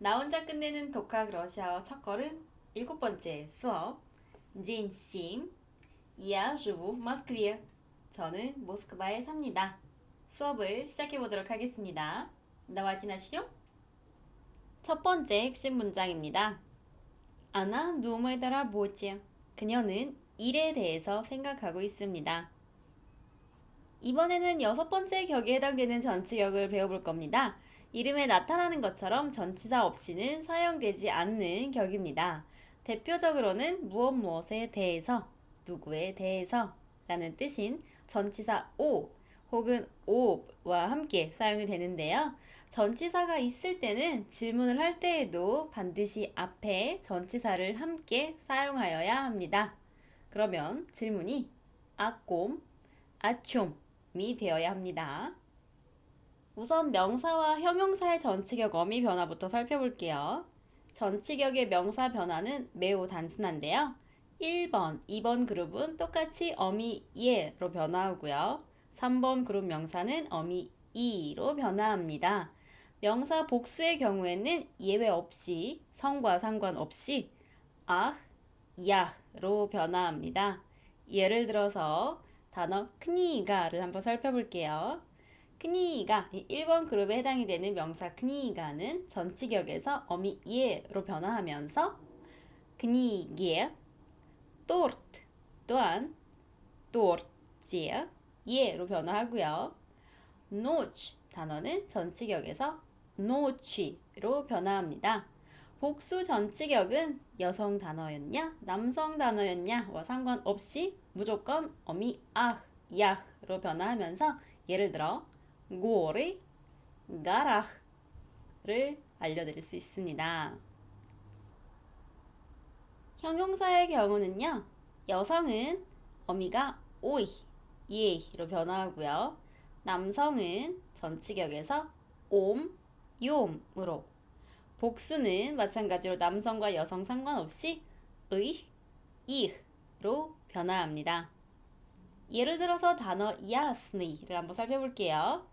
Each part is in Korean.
나 혼자 끝내는 독학 러시아어 첫걸음 7번째 수업 진심 Я живу в Москве. 저는 모스크바에 삽니다. 수업을 시작해 보도록 하겠습니다. 나와 지나시죠? 첫 번째 핵심 문장입니다. Она думает о работе. 그녀는 일에 대해서 생각하고 있습니다. 이번에는 여섯 번째 격에 해당되는 전치격을 배워볼 겁니다. 이름에 나타나는 것처럼 전치사 없이는 사용되지 않는 격입니다. 대표적으로는 무엇 무엇에 대해서, 누구에 대해서 라는 뜻인 전치사 오 혹은 오와 함께 사용이 되는데요. 전치사가 있을 때는 질문을 할 때에도 반드시 앞에 전치사를 함께 사용하여야 합니다. 그러면 질문이 아꼼, 아촘이 되어야 합니다. 우선 명사와 형용사의 전치격 어미 변화부터 살펴볼게요. 전치격의 명사 변화는 매우 단순한데요. 1번, 2번 그룹은 똑같이 어미 예로 변화하고요. 3번 그룹 명사는 어미 이로 변화합니다. 명사 복수의 경우에는 예외 없이 성과 상관없이 아, 야로 변화합니다. 예를 들어서 단어 크니가를 한번 살펴볼게요. 크니가 1번 그룹에 해당이 되는 명사 크니가는 전치격에서 어미 예로 변화하면서 크니게 또르트 또한 또르지에 예로 변화하고요. 노치 단어는 전치격에서 노치로 변화합니다. 복수 전치격은 여성 단어였냐 남성 단어였냐와 상관없이 무조건 어미 아, 야로 변화하면서 예를 들어 고리, 가라를 알려드릴 수 있습니다. 형용사의 경우는요. 여성은 어미가 오이, 예로 변화하고요. 남성은 전치격에서 옴, 욤으로 복수는 마찬가지로 남성과 여성 상관없이 의, 이로 변화합니다. 예를 들어서 단어 야스니를 한번 살펴볼게요.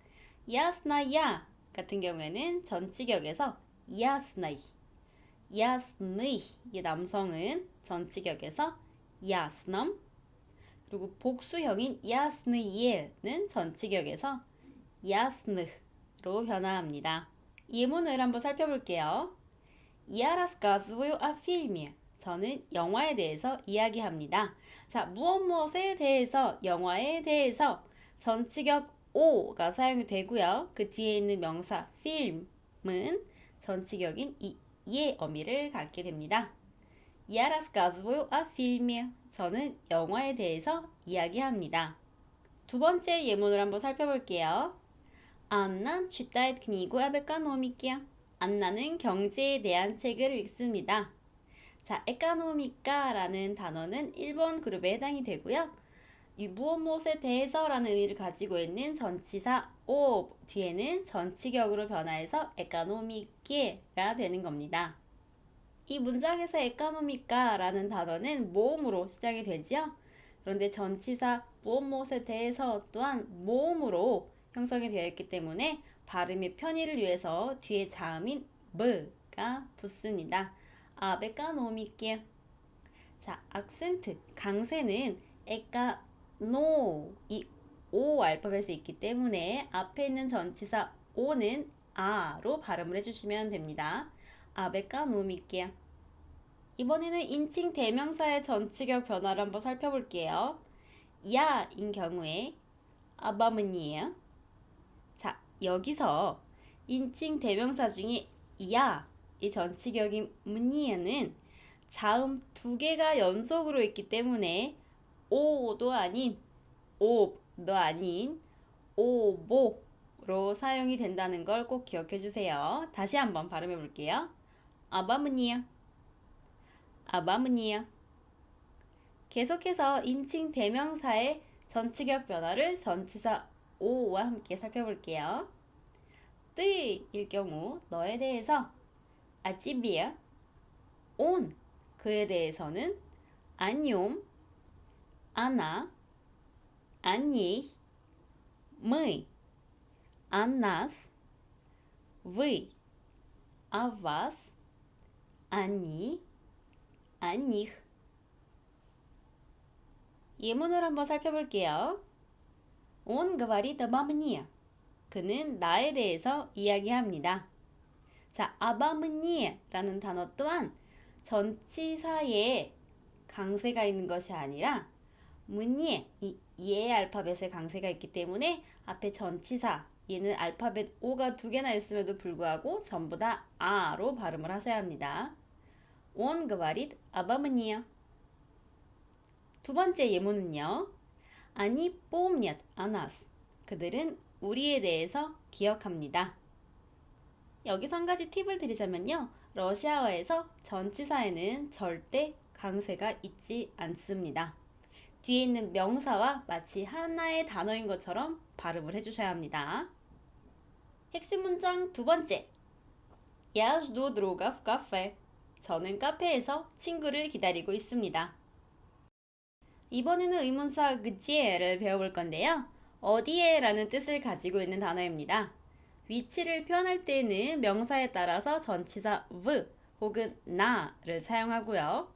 야스나야 같은 경우에는 전치격에서 야스나이, 야스니의 남성은 전치격에서 야스넘, 그리고 복수형인 야스느예는 전치격에서 야스느로 변화합니다. 예문을 한번 살펴볼게요. Я рассказываю о фильме. 저는 영화에 대해서 이야기합니다. 자, 무엇에 대해서, 영화에 대해서 전치격 오가 사용이 되고요. 그 뒤에 있는 명사 film은 전치격인 예 어미를 갖게 됩니다. Я рассказываю о фильме. 저는 영화에 대해서 이야기합니다. 두 번째 예문을 한번 살펴볼게요. Анна читает книгу об экономике. 안나는 경제에 대한 책을 읽습니다. 자, 에카노미카라는 단어는 1번 그룹에 해당이 되고요. 이 무엇에 대해서라는 의미를 가지고 있는 전치사 오 뒤에는 전치격으로 변화해서 에카노미케가 되는 겁니다. 이 문장에서 에카노미카라는 단어는 모음으로 시작이 되지요. 그런데 전치사 무엇에 대해서 또한 모음으로 형성이 되어 있기 때문에 발음의 편의를 위해서 뒤에 자음인 가 붙습니다. 에카노미케. 자, 악센트, 강세는 에카노 이 오 알파벳에 있기 때문에 앞에 있는 전치사 오는 아로 발음을 해주시면 됩니다. 에카노미케. 이번에는 인칭 대명사의 전치격 변화를 한번 살펴볼게요. 야인 경우에 아바문이에요. 자, 여기서 인칭 대명사 중에 야, 이 전치격인 문니에는 자음 두 개가 연속으로 있기 때문에 오도 아닌 옵도 아닌 오보로 사용이 된다는 걸 꼭 기억해 주세요. 다시 한번 발음해 볼게요. 아바문이에요. 아바문이에요. 계속해서 인칭 대명사의 전치격 변화를 전치사 오와 함께 살펴볼게요. 뜨일 경우 너에 대해서 아찌비야 온 그에 대해서는 안뇽 아나 안니 мы 안나스 вы а вас, они, о них. 예문을 한번 살펴볼게요. Он говорит обо мне. 그는 나에 대해서 이야기합니다. 자, обо мне 라는 단어 또한 전치사에 강세가 있는 것이 아니라 문예, 이 예의 알파벳에 강세가 있기 때문에 앞에 전치사, 얘는 알파벳 O가 두 개나 있음에도 불구하고 전부 다 아로 발음을 하셔야 합니다. Он говорит обо мне. 두 번째 예문은요. Они помнят о нас. 그들은 우리에 대해서 기억합니다. 여기서 한 가지 팁을 드리자면요. 러시아어에서 전치사에는 절대 강세가 있지 않습니다. 뒤에 있는 명사와 마치 하나의 단어인 것처럼 발음을 해주셔야 합니다. 핵심 문장 두 번째. Я жду друга в кафе. 저는 카페에서 친구를 기다리고 있습니다. 이번에는 의문사 그지에를 배워볼 건데요. 어디에 라는 뜻을 가지고 있는 단어입니다. 위치를 표현할 때는 명사에 따라서 전치사 v 혹은 나를 사용하고요.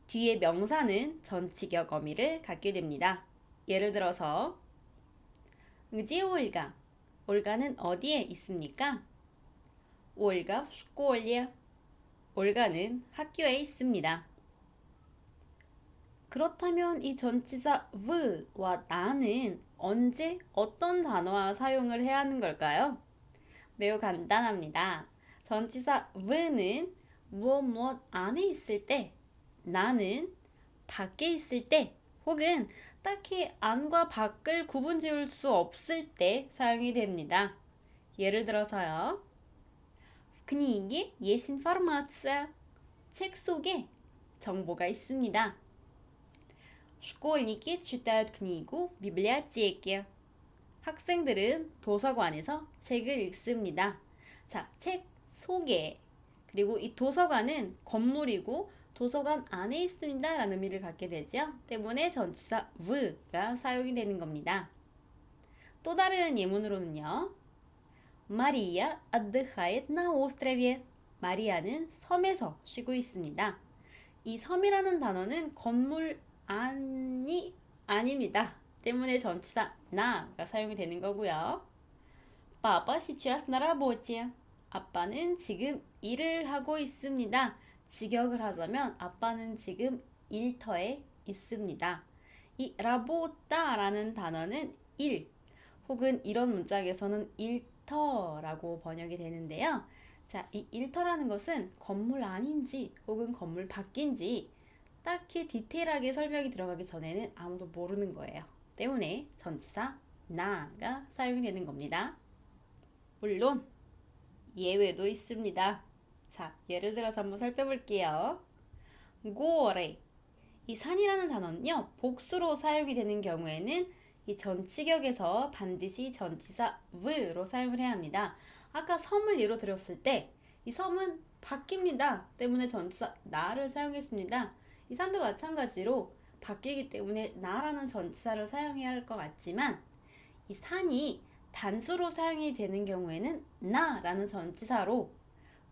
뒤에 명사는 전치격 어미를 갖게 됩니다. 예를 들어서 где ольга? 올가는 어디에 있습니까? ольга в школе. 올가는 학교에 있습니다. 그렇다면 이 전치사 v와 나는 언제 어떤 단어와 사용을 해야 하는 걸까요? 매우 간단합니다. 전치사 v는 무엇 안에 있을 때, 나는 밖에 있을 때, 혹은 딱히 안과 밖을 구분 지을 수 없을 때 사용이 됩니다. 예를 들어서요. В книге есть информация. 책 속에 정보가 있습니다. школьники читают книгу в библиотеке. 학생들은 도서관에서 책을 읽습니다. 자, 책 속에 그리고 이 도서관은 건물이고 도서관 안에 있습니다 라는 의미를 갖게 되죠. 때문에 전치사 v가 사용이 되는 겁니다. 또 다른 예문으로는요. 마리아 отдыхает на острове. 마리아는 섬에서 쉬고 있습니다. 이 섬이라는 단어는 건물 안이 아닙니다. 때문에 전치사 나가 사용이 되는 거고요. Папа сейчас на работе. 아빠는 지금 일을 하고 있습니다. 직역을 하자면 아빠는 지금 일터에 있습니다. 이 라보타라는 단어는 일 혹은 이런 문장에서는 일터라고 번역이 되는데요. 자, 이 일터라는 것은 건물 안인지 혹은 건물 밖인지 딱히 디테일하게 설명이 들어가기 전에는 아무도 모르는 거예요. 때문에 전치사 나가 사용이 되는 겁니다. 물론 예외도 있습니다. 자, 예를 들어서 한번 살펴볼게요. 고래. 이 산이라는 단어는요, 복수로 사용이 되는 경우에는 이 전치격에서 반드시 전치사 v로 사용을 해야 합니다. 아까 섬을 예로 들었을 때 이 섬은 바뀝니다. 때문에 전치사 나를 사용했습니다. 이 산도 마찬가지로 바뀌기 때문에 나라는 전치사를 사용해야 할 것 같지만 이 산이 단수로 사용이 되는 경우에는 나라는 전치사로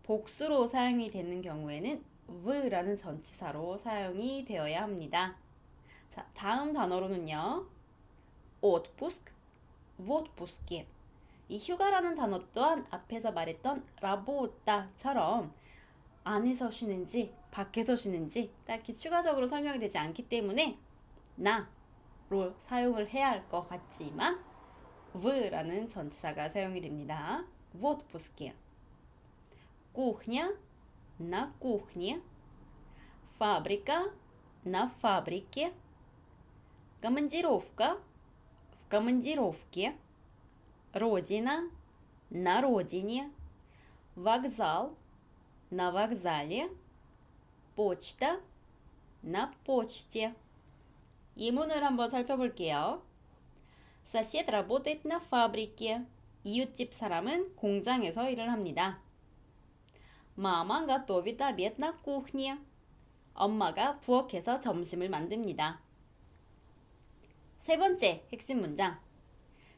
복수로 사용이 되는 경우에는 v라는 전치사로 사용이 되어야 합니다. 자, 다음 단어로는요. отпуск, в отпуске. 이 휴가라는 단어 또한 앞에서 말했던 라보타처럼 안에서 쉬는지 밖에서 쉬는지 딱히 추가적으로 설명이 되지 않기 때문에 나로 사용을 해야 할 것 같지만 v라는 전치사가 사용이 됩니다. В отпуске. Кухня, на кухне. Фабрика, на фабрике. Командировка, в командировке. Родина, на родине. Вокзал, на вокзале. почта, на почте. 예문을 한번 살펴볼게요. Сосед работает на фабрике. 이웃집 사람은 공장에서 일을 합니다. Мама готовит обед на кухне. 엄마가 부엌에서 점심을 만듭니다. 세 번째 핵심 문장.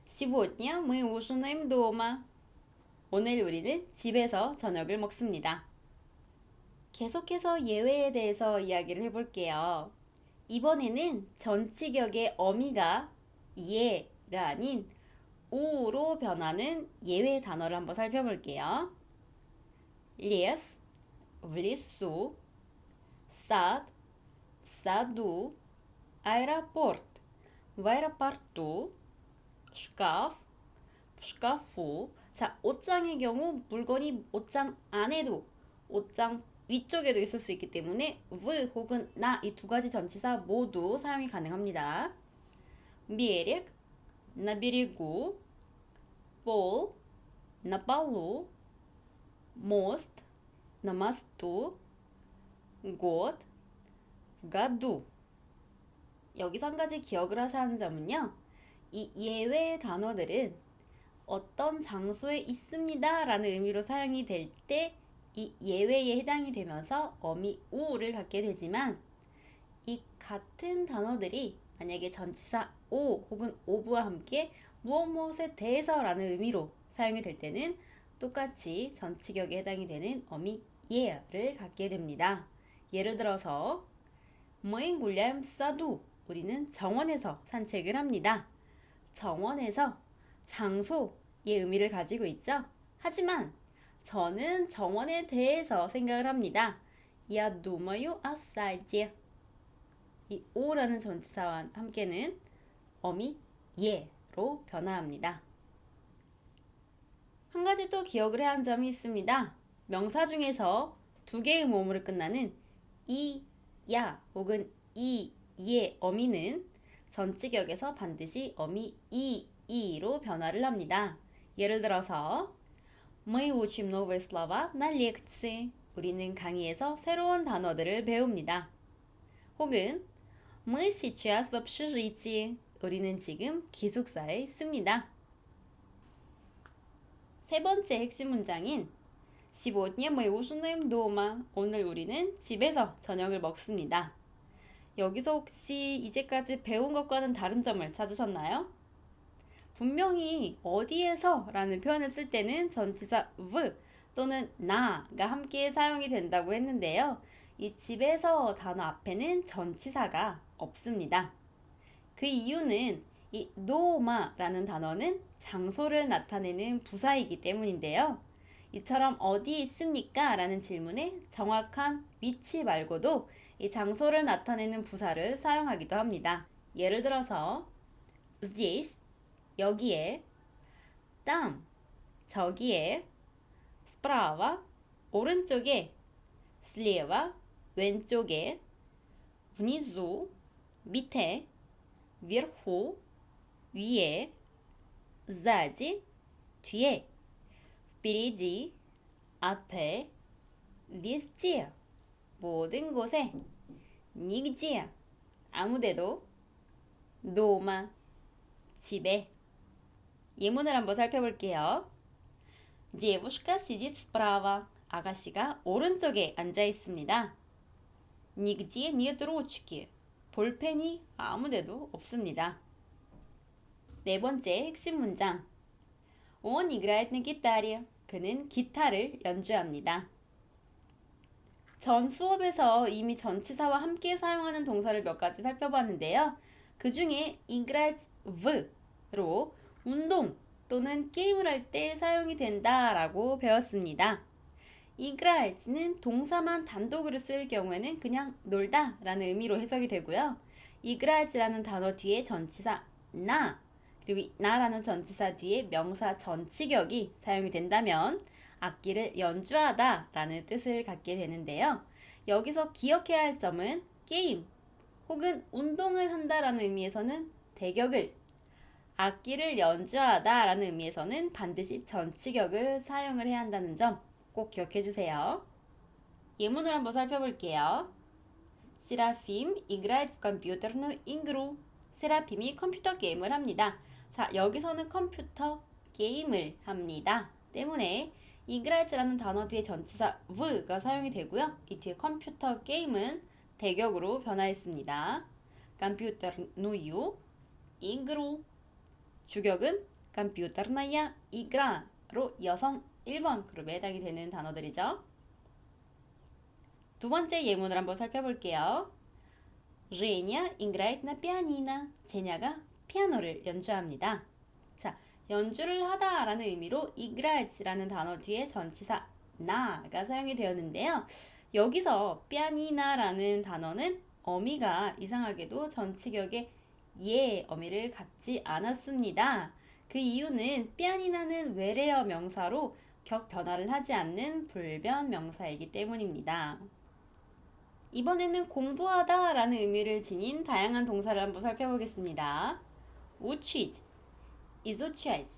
Сегодня мы ужинаем дома. 오늘 우리는 집에서 저녁을 먹습니다. 계속해서 예외에 대해서 이야기를 해볼게요. 이번에는 전치격의 어미가 예가 아닌 우로 변하는 예외 단어를 한번 살펴볼게요. lhes, v lesu, sad, sadu, aeroport, v aeroportu, shkaf, shkafu. 자, 옷장의 경우 물건이 옷장 안에도 옷장 위쪽에도 있을 수 있기 때문에 v 혹은 나 이 두 가지 전치사 모두 사용이 가능합니다. берег, на берегу, пол, на полу, мост, на мосту, год, в году. 여기서 한 가지 기억을 하셔야 하는 점은요. 이 예외 단어들은 어떤 장소에 있습니다 라는 의미로 사용이 될 때 이 예외에 해당이 되면서 어미 우를 갖게 되지만 이 같은 단어들이 만약에 전치사 오 혹은 오브와 함께 무엇에 대해서 라는 의미로 사용이 될 때는 똑같이 전치격에 해당이 되는 어미 예를 갖게 됩니다. 예를 들어서 Мы гуляем в саду. 우리는 정원에서 산책을 합니다. 정원에서 장소의 의미를 가지고 있죠. 하지만 저는 정원에 대해서 생각을 합니다. Я думаю о саде. 이 오라는 전치사와 함께는 어미 예로 변화합니다. 한 가지 또 기억을 해야 하는 점이 있습니다. 명사 중에서 두 개의 모음으로 끝나는 이, 야 혹은 이, 예 어미는 전치격에서 반드시 어미 이로 변화를 합니다. 예를 들어서 Мы учим новые слова на лекции. 우리는 강의에서 새로운 단어들을 배웁니다. 혹은 Мы сейчас в общежитии. 우리는 지금 기숙사에 있습니다. 세 번째 핵심 문장인 Сегодня мы ужинаем дома. 오늘 우리는 집에서 저녁을 먹습니다. 여기서 혹시 이제까지 배운 것과는 다른 점을 찾으셨나요? 분명히 어디에서 라는 표현을 쓸 때는 전치사 v 또는 나가 함께 사용이 된다고 했는데요. 이 집에서 단어 앞에는 전치사가 없습니다. 그 이유는 이 노마라는 단어는 장소를 나타내는 부사이기 때문인데요. 이처럼 어디에 있습니까? 라는 질문에 정확한 위치 말고도 이 장소를 나타내는 부사를 사용하기도 합니다. 예를 들어서 здесь 여기에, там 저기에, справа 오른쪽에, слева 왼쪽에, внизу 밑에, вверху 위에, сзади 뒤에, впереди 앞에, везде 모든 곳에, нигде 아무데도, дома 집에. 예문을 한번 살펴볼게요. Девушка сидит справа. 아가씨가 오른쪽에 앉아 있습니다. Нигде нет ручки. 볼펜이 아무데도 없습니다. 네 번째 핵심 문장. Он играет на гитаре. 그는 기타를 연주합니다. 전 수업에서 이미 전치사와 함께 사용하는 동사를 몇 가지 살펴봤는데요. 그 중에 играть v로 운동 또는 게임을 할 때 사용이 된다라고 배웠습니다. играйт는 동사만 단독으로 쓸 경우에는 그냥 놀다 라는 의미로 해석이 되고요. играйт라는 단어 뒤에 전치사 나 그리고 나라는 전치사 뒤에 명사 전치격이 사용이 된다면 악기를 연주하다 라는 뜻을 갖게 되는데요. 여기서 기억해야 할 점은 게임 혹은 운동을 한다라는 의미에서는 대격을, 악기를 연주하다라는 의미에서는 반드시 전치격을 사용을 해야 한다는 점 꼭 기억해 주세요. 예문을 한번 살펴볼게요. Серафим играет в компьютерную игру. 세라핌이 컴퓨터 게임을 합니다. 자, 여기서는 컴퓨터 게임을 합니다. 때문에 играйт라는 단어 뒤에 전치사 v가 사용이 되고요. 이 뒤에 컴퓨터 게임은 대격으로 변화했습니다. компьютерную игру. 주격은 компьютерная игра로 여성 1번 그룹에 해당이 되는 단어들이죠. 두 번째 예문을 한번 살펴볼게요. Женя играет на pianino. 제냐가 피아노를 연주합니다. 자, 연주를 하다 라는 의미로 играет라는 단어 뒤에 전치사 나가 사용이 되었는데요. 여기서 pianina라는 단어는 어미가 이상하게도 전치격에 예 어미를 갖지 않았습니다. 그 이유는 pianina는 외래어 명사로 격 변화를 하지 않는 불변 명사이기 때문입니다. 이번에는 공부하다 라는 의미를 지닌 다양한 동사를 한번 살펴보겠습니다. учить, изучать,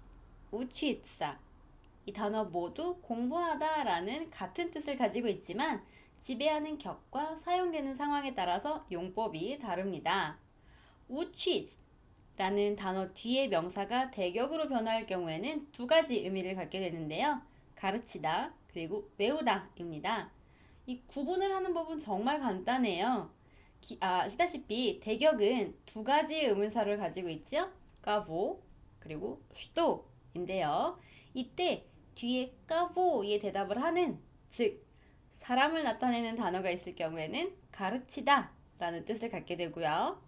учиться. 이 단어 모두 공부하다 라는 같은 뜻을 가지고 있지만 지배하는 격과 사용되는 상황에 따라서 용법이 다릅니다. учить 라는 단어 뒤에 명사가 대격으로 변화할 경우에는 두 가지 의미를 갖게 되는데요. 가르치다 그리고 외우다 입니다. 이 구분을 하는 법은 정말 간단해요. 아시다시피 대격은 두 가지의 의문사를 가지고 있죠. 까보 그리고 슈도인데요. 이때 뒤에 까보에 대답을 하는 즉 사람을 나타내는 단어가 있을 경우에는 가르치다 라는 뜻을 갖게 되고요.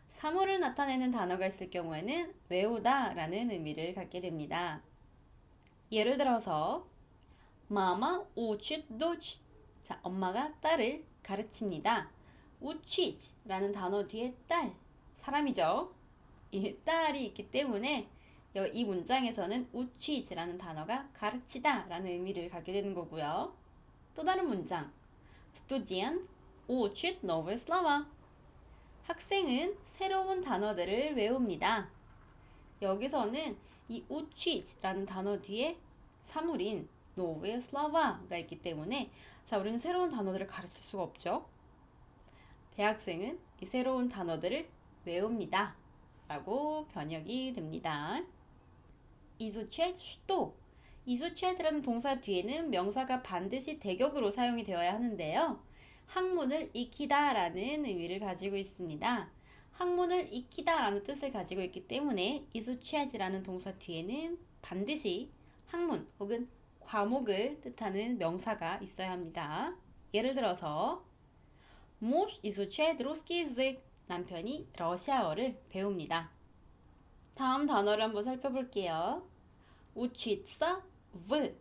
사물을 나타내는 단어가 있을 경우에는 외우다 라는 의미를 갖게 됩니다. 예를 들어서 마마 учит дочь. 자, 엄마가 딸을 가르칩니다. учить 라는 단어 뒤에 딸, 사람이죠. 이 딸이 있기 때문에 이 문장에서는 учить 라는 단어가 가르치다 라는 의미를 갖게 되는 거고요. 또 다른 문장 студент учит новые слова. 학생은 새로운 단어들을 외웁니다. 여기서는 이 учить 라는 단어 뒤에 사물인 новые слова 가 있기 때문에 자, 우리는 새로운 단어들을 가르칠 수가 없죠. 대학생은 이 새로운 단어들을 외웁니다. 라고 번역이 됩니다. изучать что? изучat라는 동사 뒤에는 명사가 반드시 대격으로 사용이 되어야 하는데요. 학문을 익히다 라는 의미를 가지고 있습니다. 학문을 익히다 라는 뜻을 가지고 있기 때문에 изучat이라는 동사 뒤에는 반드시 학문 혹은 과목을 뜻하는 명사가 있어야 합니다. 예를 들어서 Муж изучает русский язык. 남편이 러시아어를 배웁니다. 다음 단어를 한번 살펴볼게요. учиться в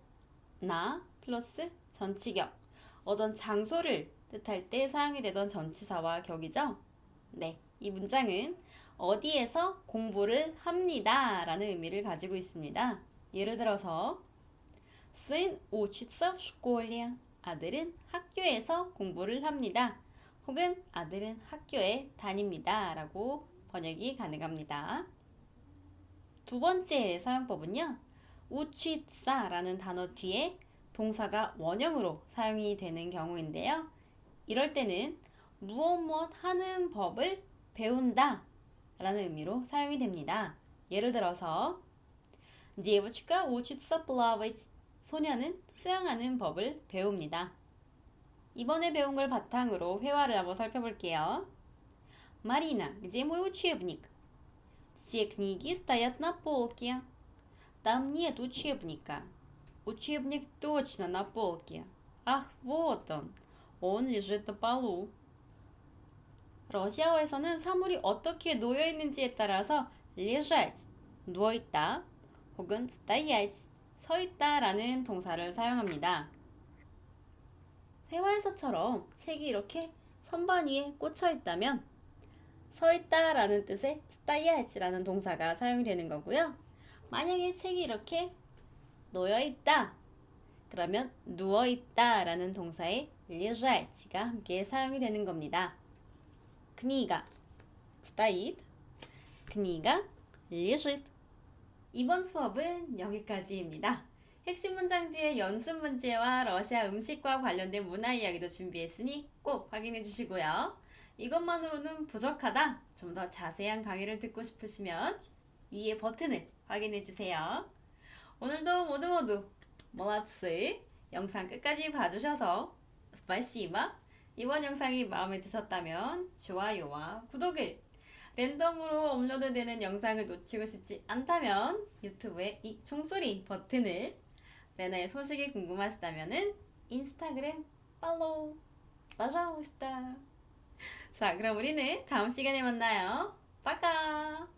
나 플러스 전치격 어떤 장소를 뜻할 때 사용이 되던 전치사와 격이죠. 네, 이 문장은 어디에서 공부를 합니다 라는 의미를 가지고 있습니다. 예를 들어서 сын учится в школе. 아들은 학교에서 공부를 합니다. 혹은 아들은 학교에 다닙니다. 라고 번역이 가능합니다. 두 번째 사용법은요. учиться 라는 단어 뒤에 동사가 원형으로 사용이 되는 경우인데요. 이럴 때는 무엇 하는 법을 배운다 라는 의미로 사용이 됩니다. 예를 들어서 девочка учится плавать. 소녀는 수영하는 법을 배웁니다. 이번에 배운 걸 바탕으로 회화를 한번 살펴볼게요. Марина, где мой учебник? Все книги стоят на полке. Там нет учебника. Учебник точно на полке. Ах, вот он. Он лежит на полу. 러시아어에서는 사물이 어떻게 놓여 있는지에 따라서 лежать, 누워 있다, 혹은 стоять, 서 있다 라는 동사를 사용합니다. 회화에서처럼 책이 이렇게 선반 위에 꽂혀 있다면 서 있다 라는 뜻의 стоять 라는 동사가 사용이 되는 거고요. 만약에 책이 이렇게 놓여 있다 그러면 누워 있다 라는 동사의 лежат가 함께 사용이 되는 겁니다. книга стоит, книга лежит. 이번 수업은 여기까지입니다. 핵심 문장 뒤에 연습 문제와 러시아 음식과 관련된 문화 이야기도 준비했으니 꼭 확인해 주시고요. 이것만으로는 부족하다, 좀 더 자세한 강의를 듣고 싶으시면 위에 버튼을 확인해 주세요. 오늘도 모두 молодцы! 영상 끝까지 봐주셔서 스파시바! 이번 영상이 마음에 드셨다면 좋아요와 구독을, 랜덤으로 업로드되는 영상을 놓치고 싶지 않다면 유튜브의 이 종소리 버튼을, 레나의 소식이 궁금하시다면은 인스타그램 팔로우 пожалуйста. 자, 그럼 우리는 다음 시간에 만나요. 빠까.